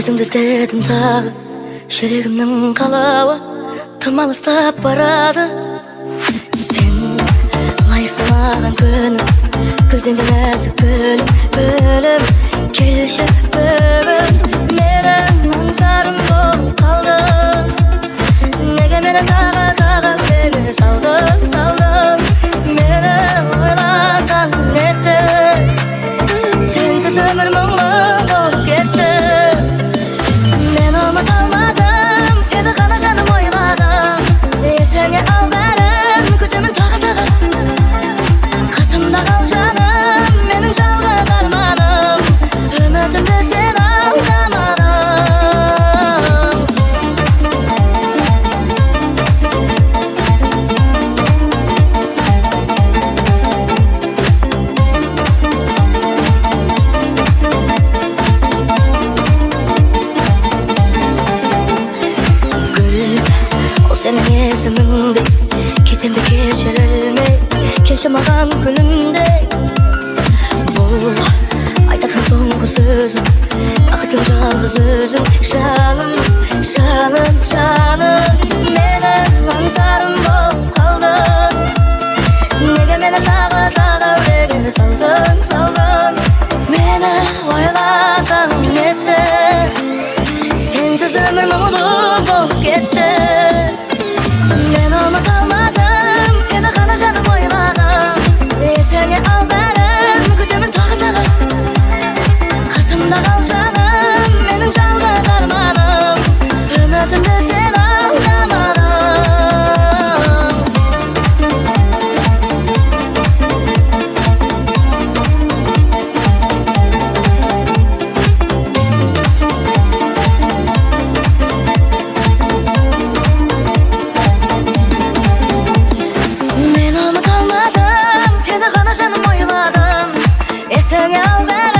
Өзіңді іздедім тағы, жүрегімнің қалауы тым алыстап барады. Сен лайықсың маған күнім, гүлден де нәзік гүлім, келші бүгін. Менің аңсарым болып қалдың, неге мені тағы неге салдың? Мені ойласаң нетті, сенсіз өмір мұңлы болып кетті. Мен ұмыта алмадым, сені ғана жаным ойладым. Есіңе ал бәрін, күтемін тағы. Қасымда қал жаным, менің жалғыз арманым. Үмітімді сен алдамадың. Senin есіміңдей кетемді кешірілмей, келші маған күнімдей. Бұл айтатын соңғы сөзім, бақытым жалғыз өзің. Жаным, менің аңсарым болып қалдың, неге мені тағы үрейге салдың? Мені ойласаң нетті, сенсіз өмір мұңлы болып кетті. Мен ұмыта алмадым, сені ғана жаным ойладым. Есіңе ал бәрін, күтемін тағы. Қасымда қал жаным, менің жалғыз арманым. Үмітімді сен алдамадың. Есіңе ал бәрін.